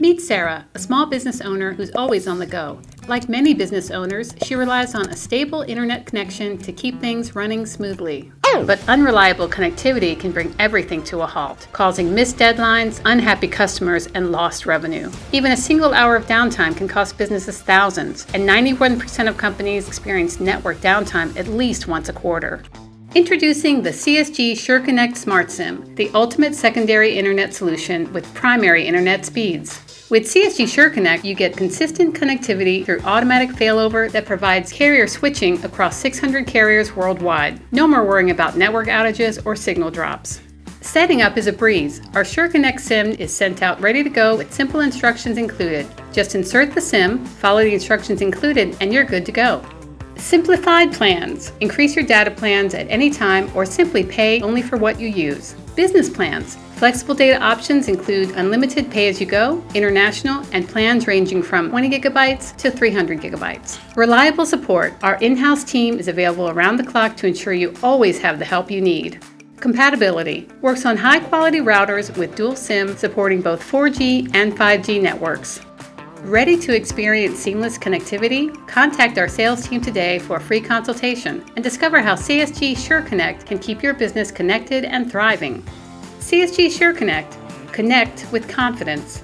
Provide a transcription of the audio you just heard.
Meet Sarah, a small business owner who's always on the go. Like many business owners, she relies on a stable internet connection to keep things running smoothly. But unreliable connectivity can bring everything to a halt, causing missed deadlines, unhappy customers, and lost revenue. Even a single hour of downtime can cost businesses thousands, and 91% of companies experience network downtime at least once a quarter. Introducing the CSG SureConnect Smart SIM, the ultimate secondary internet solution with primary internet speeds. With CSG SureConnect, you get consistent connectivity through automatic failover that provides carrier switching across 600 carriers worldwide. No more worrying about network outages or signal drops. Setting up is a breeze. Our SureConnect SIM is sent out ready to go with simple instructions included. Just insert the SIM, follow the instructions included, and you're good to go. Simplified plans. Increase your data plans at any time or simply pay only for what you use. Business plans. Flexible data options include unlimited pay-as-you-go, international, and plans ranging from 20 gigabytes to 300 gigabytes. Reliable support. Our in-house team is available around the clock to ensure you always have the help you need. Compatibility. Works on high-quality routers with dual SIM supporting both 4G and 5G networks. Ready to experience seamless connectivity? Contact our sales team today for a free consultation and discover how CSG SureConnect can keep your business connected and thriving. CSG SureConnect. Connect with confidence.